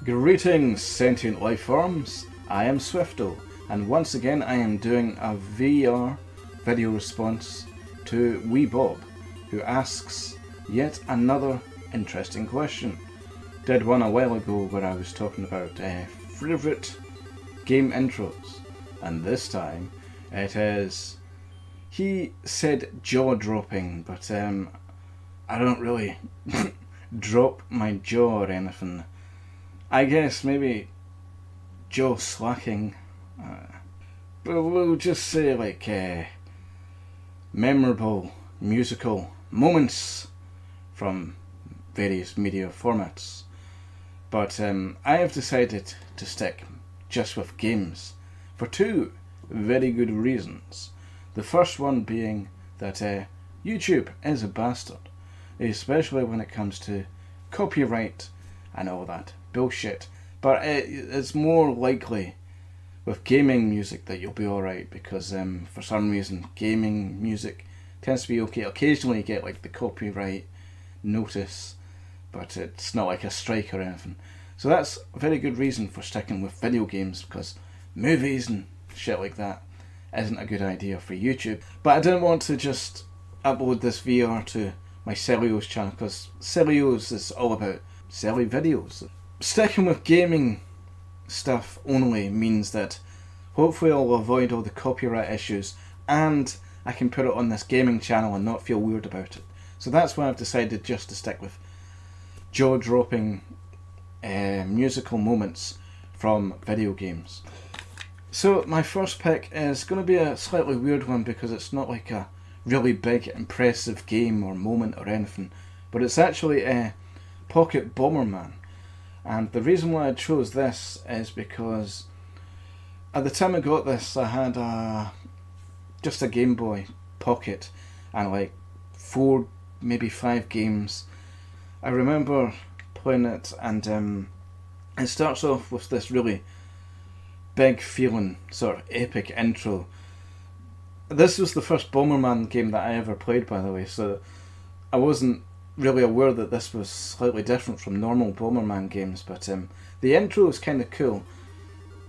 Greetings, sentient life forms. I am Swifto, and once again I am doing a VR video response to Wee Bob, who asks yet another interesting question. Did one a while ago where I was talking about favourite game intros, and this time it is, he said jaw-dropping, but I don't really drop my jaw or anything. I guess maybe jaw slacking, but we'll just say like memorable musical moments from various media formats. But I have decided to stick just with games for two very good reasons. The first one being that YouTube is a bastard, especially when it comes to copyright and all that bullshit. But it's more likely with gaming music that you'll be alright, because for some reason gaming music tends to be okay. Occasionally you get like the copyright notice, but it's not like a strike or anything. So that's a very good reason for sticking with video games, because movies and shit like that isn't a good idea for YouTube. But I didn't want to just upload this VR to my Celios channel, because Celios is all about silly videos. Sticking with gaming stuff only means that hopefully I'll avoid all the copyright issues, and I can put it on this gaming channel and not feel weird about it. So that's why I've decided just to stick with jaw-dropping musical moments from video games. So my first pick is going to be a slightly weird one, because it's not like a really big impressive game or moment or anything, but it's actually Pocket Bomberman. And the reason why I chose this is because at the time I got this I had just a Game Boy Pocket and like 4, maybe 5 games. I remember playing it, and it starts off with this really big feeling, sort of epic intro. This was the first Bomberman game that I ever played, by the way, so I wasn't really aware that this was slightly different from normal Bomberman games, but the intro is kind of cool.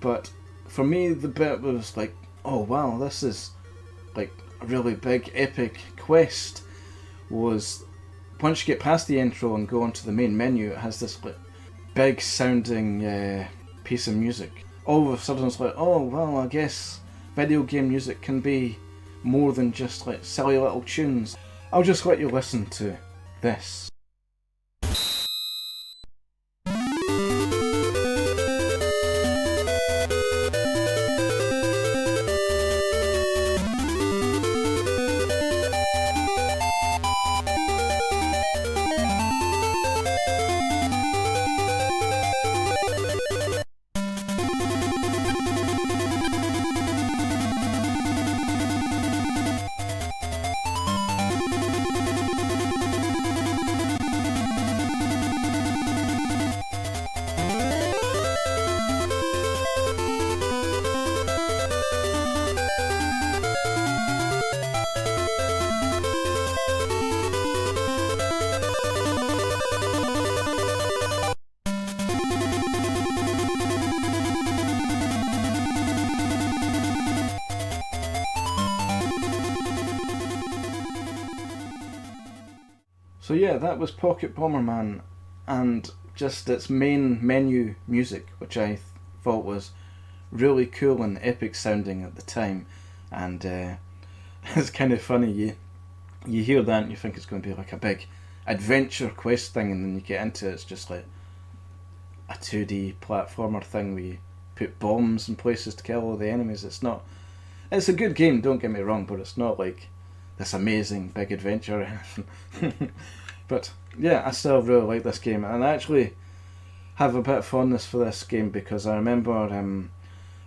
But for me the bit was like, oh wow, this is like a really big epic quest, was once you get past the intro and go onto the main menu, it has this like big sounding piece of music. All of a sudden it's like, oh well, I guess video game music can be more than just like silly little tunes. I'll just let you listen to this. So yeah, that was Pocket Bomberman, and just its main menu music, which I thought was really cool and epic sounding at the time. And it's kind of funny, you hear that and you think it's going to be like a big adventure quest thing, and then you get into it, it's just like a 2D platformer thing where you put bombs in places to kill all the enemies. It's a good game, don't get me wrong, but it's not like this amazing big adventure or anything. But yeah, I still really like this game, and I actually have a bit of fondness for this game because I remember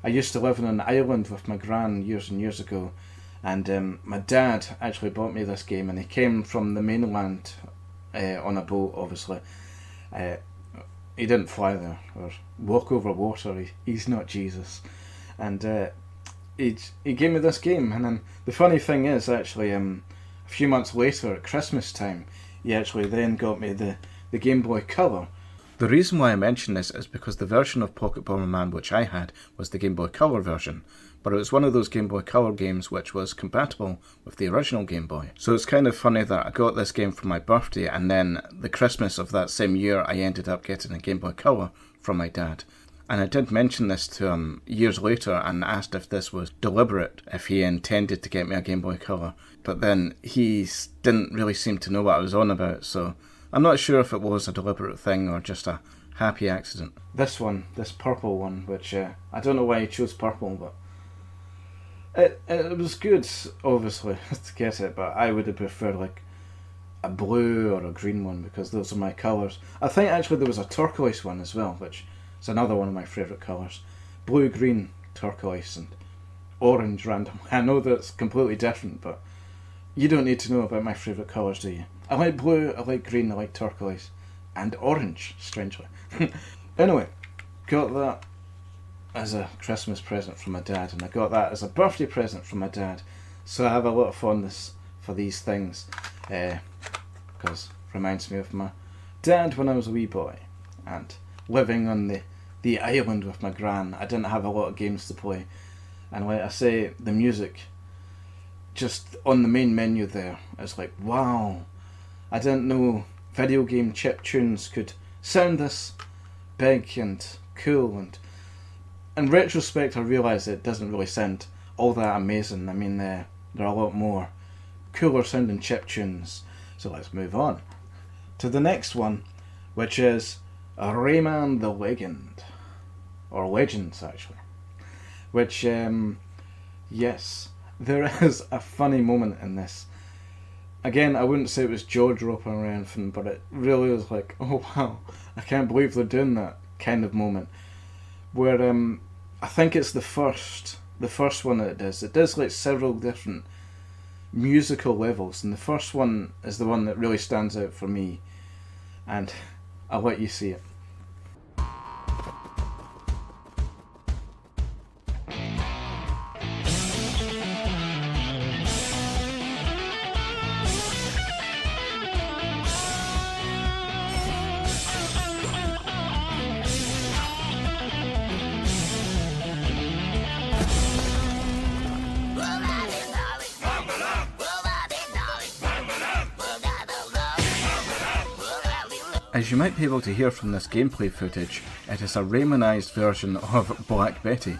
I used to live on an island with my gran years and years ago, and my dad actually bought me this game, and he came from the mainland on a boat, obviously. He didn't fly there or walk over water, he's not Jesus. And he gave me this game, and then the funny thing is actually a few months later at Christmas time, he actually then got me the Game Boy Color, The reason why I mention this is because the version of Pocket Bomberman which I had was the Game Boy Color version, but it was one of those Game Boy Color games which was compatible with the original Game Boy. So it's kind of funny that I got this game for my birthday, and then the Christmas of that same year I ended up getting a Game Boy Color from my dad. And I did mention this to him years later and asked if this was deliberate, if he intended to get me a Game Boy Color. But then he didn't really seem to know what I was on about, so I'm not sure if it was a deliberate thing or just a happy accident. This one, this purple one, which I don't know why he chose purple, but it was good, obviously, to get it, but I would have preferred like a blue or a green one because those are my colours. I think actually there was a turquoise one as well, which is another one of my favourite colours. Blue, green, turquoise and orange random. I know that's completely different, but you don't need to know about my favourite colours, do you? I like blue, I like green, I like turquoise, and orange, strangely. Anyway, got that as a Christmas present from my dad, and I got that as a birthday present from my dad. So I have a lot of fondness for these things, because it reminds me of my dad when I was a wee boy, and living on the island with my gran. I didn't have a lot of games to play, and like I say, the music just on the main menu there is like, wow, I didn't know video game chip tunes could sound this big and cool, and in retrospect I realise it doesn't really sound all that amazing. I mean, there are a lot more cooler sounding chip tunes. So let's move on to the next one, which is Rayman the Legend, or Legends actually, which yes, there is a funny moment in this. Again, I wouldn't say it was jaw-dropping or anything, but it really was like, oh wow, I can't believe they're doing that kind of moment. Where I think it's the first one that it does. It does like several different musical levels, and the first one is the one that really stands out for me, and I'll let you see it. As you might be able to hear from this gameplay footage, it is a Raymanized version of Black Betty,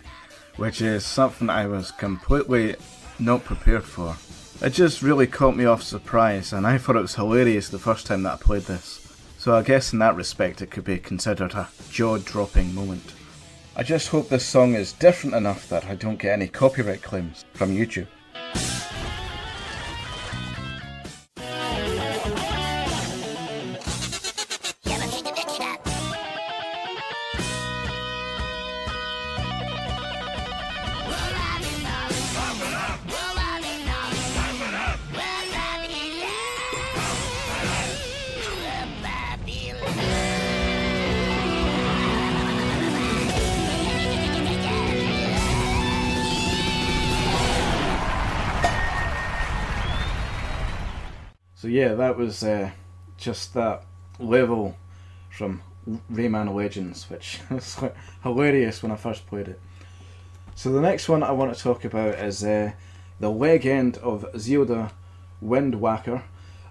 which is something I was completely not prepared for. It just really caught me off surprise, and I thought it was hilarious the first time that I played this. So I guess in that respect it could be considered a jaw-dropping moment. I just hope this song is different enough that I don't get any copyright claims from YouTube. So yeah, that was just that level from Rayman Legends, which was hilarious when I first played it. So the next one I want to talk about is The Legend of Zelda Wind Waker,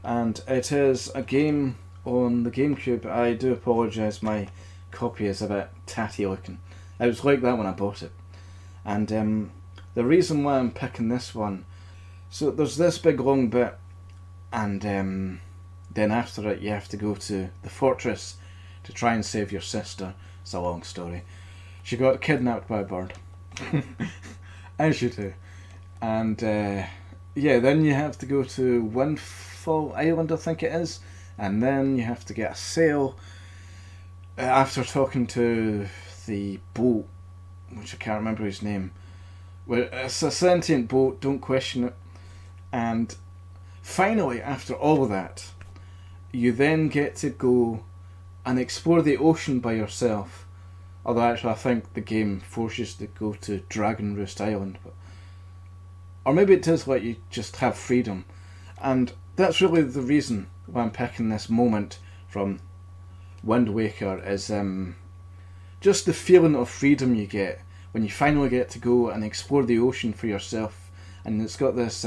and it is a game on the GameCube. I do apologise, my copy is a bit tatty looking. It was like that when I bought it. And the reason why I'm picking this one, so there's this big long bit, and then after it you have to go to the fortress to try and save your sister. It's a long story. She got kidnapped by a bird. As you do. And yeah, then you have to go to Windfall Island, I think it is, and then you have to get a sail after talking to the boat, which I can't remember his name. Well, it's a sentient boat, don't question it. And finally, after all of that, you then get to go and explore the ocean by yourself. Although actually I think the game forces you to go to Dragon Roost Island. Or maybe it does let you just have freedom. And that's really the reason why I'm picking this moment from Wind Waker is just the feeling of freedom you get when you finally get to go and explore the ocean for yourself. And it's got this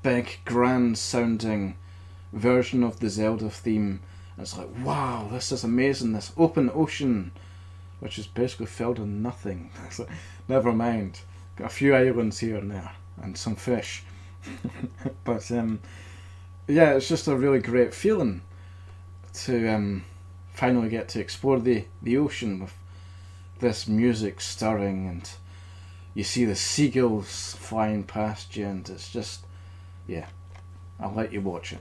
big, grand sounding version of the Zelda theme. And it's like, wow, this is amazing, this open ocean, which is basically filled with nothing. It's like, never mind, got a few islands here and there, and some fish. But yeah, it's just a really great feeling to finally get to explore the ocean with this music stirring, and you see the seagulls flying past you, and it's just, yeah, I'll let you watch it.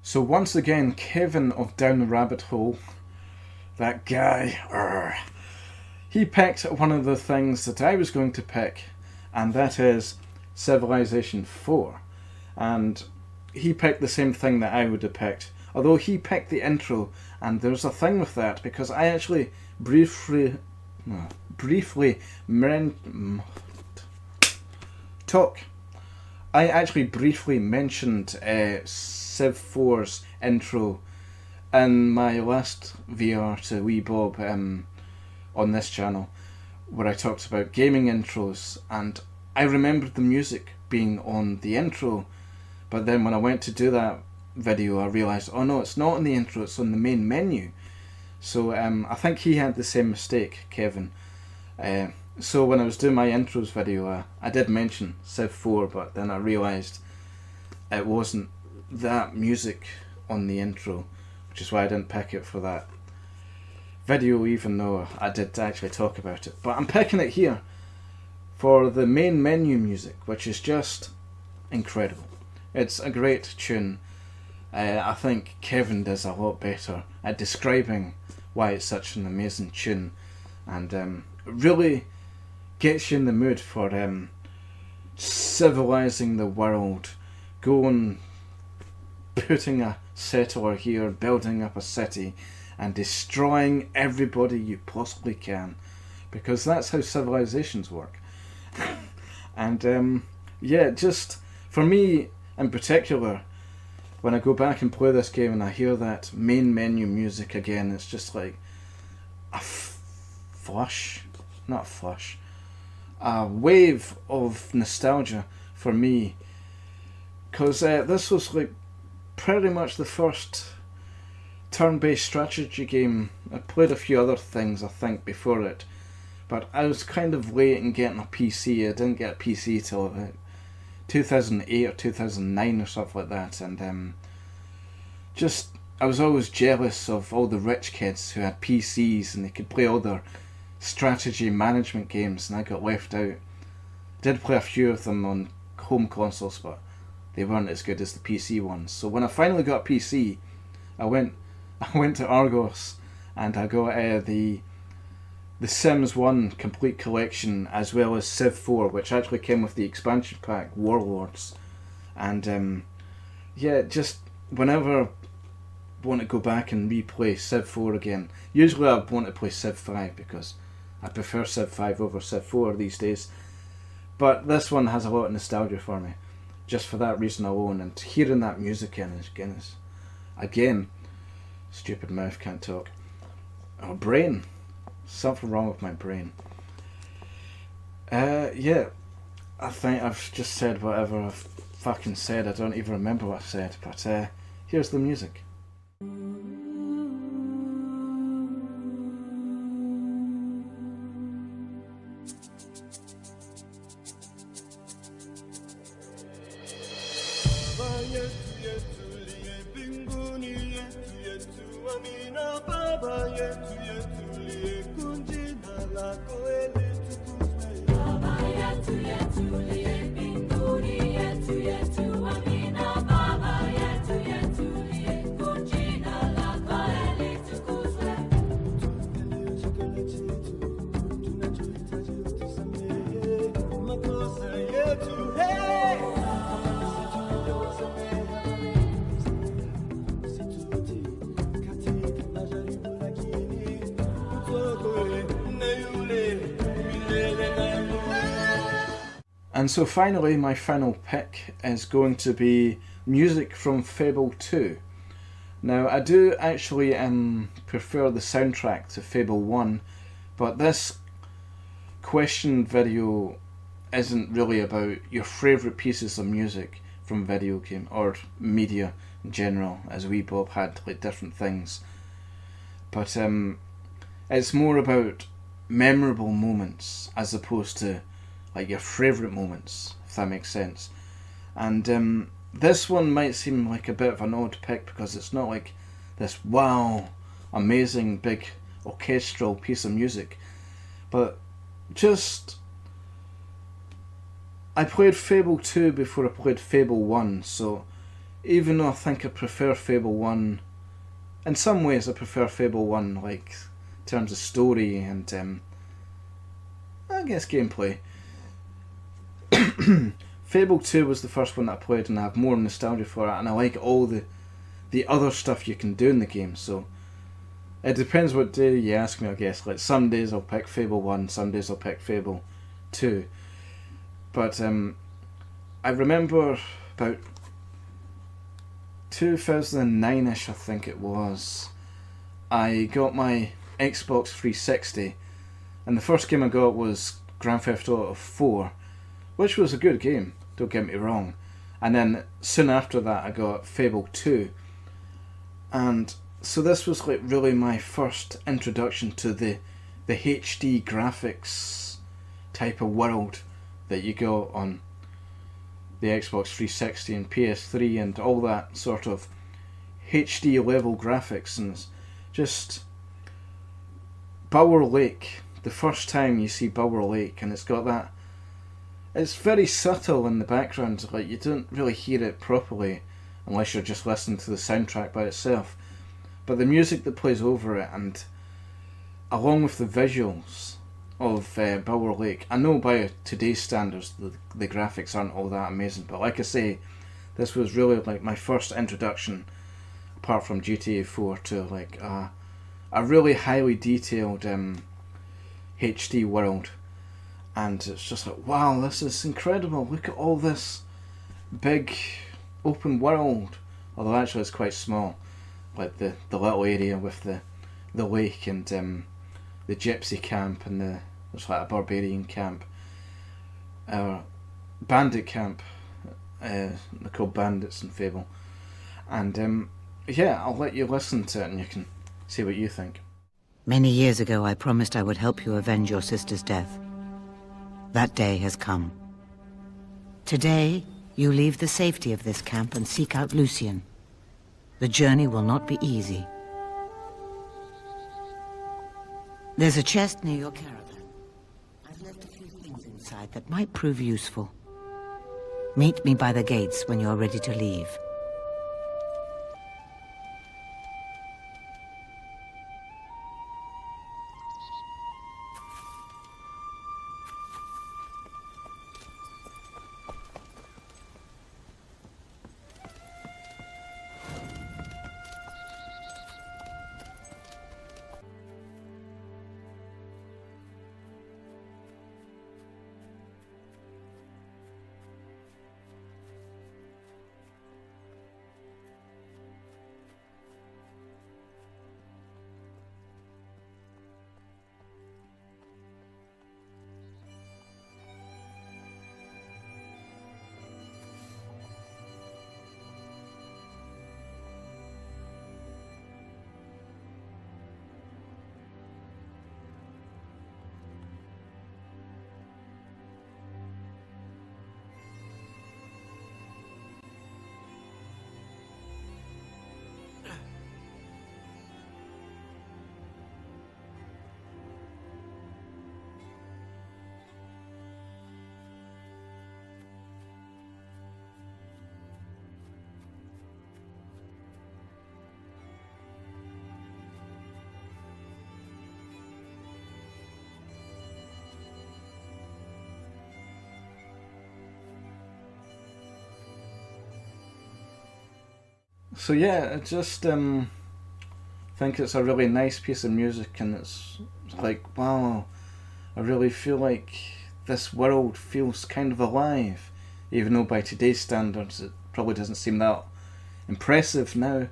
So once again, Kevin of Down the Rabbit Hole, that guy, he picked one of the things that I was going to pick, and that is Civilization 4. And he picked the same thing that I would have picked, although he picked the intro, and there's a thing with that, because I actually briefly mentioned Civ 4's intro in my last VR to Wee Bob on this channel, where I talked about gaming intros, and I remembered the music being on the intro, but then when I went to do that video I realised, oh no, it's not on the intro, it's on the main menu. So I think he had the same mistake, Kevin. So when I was doing my intros video, I did mention Civ 4, but then I realised it wasn't that music on the intro, which is why I didn't pick it for that video, even though I did actually talk about it. But I'm picking it here for the main menu music, which is just incredible. It's a great tune. I think Kevin does a lot better at describing why it's such an amazing tune, and really gets you in the mood for civilizing the world, going, putting a settler here, building up a city, and destroying everybody you possibly can, because that's how civilizations work. And yeah, just for me in particular, when I go back and play this game and I hear that main menu music again, it's just like a wave of nostalgia for me, because this was like pretty much the first turn-based strategy game. I played a few other things I think before it, but I was kind of late in getting a PC. I didn't get a PC till about 2008 or 2009 or stuff like that, and just I was always jealous of all the rich kids who had PCs and they could play all their strategy management games, and I got left out. Did play a few of them on home consoles, but they weren't as good as the PC ones. So when I finally got a PC, I went to Argos and I got the Sims 1 complete collection, as well as Civ 4, which actually came with the expansion pack Warlords. And yeah, just whenever I want to go back and replay Civ 4 again, usually I want to play Civ 5 because I prefer Civ 5 over Civ 4 these days, but this one has a lot of nostalgia for me, just for that reason alone. And hearing that music again, stupid mouth, can't talk. Oh, brain. Something wrong with my brain. Yeah, I think I've just said whatever I've fucking said. I don't even remember what I said, but here's the music. yetu yetu liye mbinguni, yetu yetu amina. Baba yetu yetu liye jina lako litukuzwe. Baba yetu yetu liye mbinguni, yetu yetu amina. Baba yetu yetu liye jina lako litukuzwe. Tuendelee chakula chetu tunachohitaji, utusamehe makosa yetu, hey, kama sisi tulivyowasamehe usitutie katika majaribu, lakini utuokoe na yule milele na yule. And so finally, my final pick is going to be music from Fable 2. Now, I do actually prefer the soundtrack to Fable 1, but this question video isn't really about your favourite pieces of music from video game or media in general, as we both had like different things. But it's more about memorable moments as opposed to like your favourite moments, if that makes sense. And this one might seem like a bit of an odd pick because it's not like this wow, amazing big orchestral piece of music, but just I played Fable 2 before I played Fable 1, so even though I think I prefer Fable 1, in some ways I prefer Fable 1, like in terms of story and I guess gameplay. Fable 2 was the first one that I played and I have more nostalgia for it, and I like all the other stuff you can do in the game, so it depends what day you ask me, I guess. Like some days I'll pick Fable 1, some days I'll pick Fable 2. But I remember about 2009ish, I think it was, I got my Xbox 360, and the first game I got was Grand Theft Auto 4, which was a good game, don't get me wrong. And then soon after that I got Fable 2. And so this was like really my first introduction to the HD graphics type of world that you got on the Xbox 360 and PS3 and all that sort of HD level graphics. And it's just Bower Lake, the first time you see Bower Lake, and it's got that, it's very subtle in the background, like you don't really hear it properly unless you're just listening to the soundtrack by itself. But the music that plays over it, and along with the visuals of Bower Lake, I know by today's standards the graphics aren't all that amazing, but like I say, this was really like my first introduction, apart from GTA 4, to like a really highly detailed HD world. And it's just like, wow, this is incredible, look at all this big open world. Although actually it's quite small, like the little area with the lake and the gypsy camp, and there's like a barbarian camp, bandit camp, they're called bandits in Fable. And yeah, I'll let you listen to it and you can see what you think. Many years ago I promised I would help you avenge your sister's death. That day has come. Today, you leave the safety of this camp and seek out Lucian. The journey will not be easy. There's a chest near your caravan. I've left a few things inside that might prove useful. Meet me by the gates when you're ready to leave. So yeah, I just think it's a really nice piece of music, and it's like, wow, I really feel like this world feels kind of alive, even though by today's standards it probably doesn't seem that impressive now,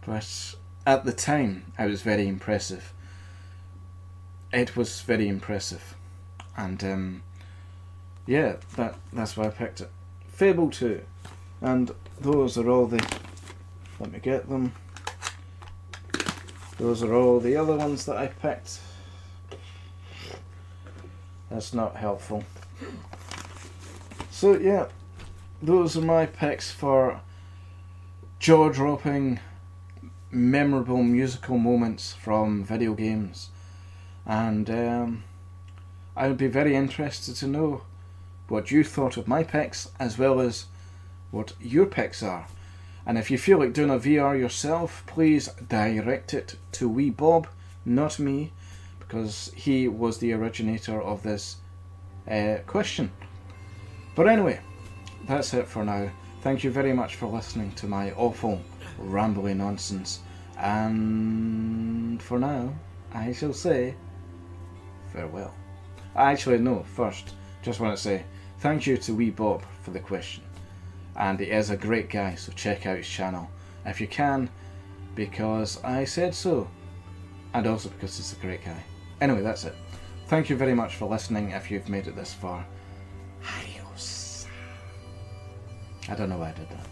but at the time it was very impressive. It was very impressive, and yeah, that's why I picked it. Fable 2, and those are all the, let me get them, those are all the other ones that I picked. That's not helpful. So yeah, those are my picks for jaw-dropping, memorable musical moments from video games. And I would be very interested to know what you thought of my picks, as well as what your picks are. And if you feel like doing a VR yourself, please direct it to wee Bob, not me, because he was the originator of this question. But anyway, that's it for now. Thank you very much for listening to my awful, rambly nonsense. And for now, I shall say farewell. Actually, no, first, just want to say thank you to wee Bob for the question. And he is a great guy, so check out his channel if you can, because I said so, and also because he's a great guy. Anyway, that's it. Thank you very much for listening if you've made it this far. Adios. I don't know why I did that.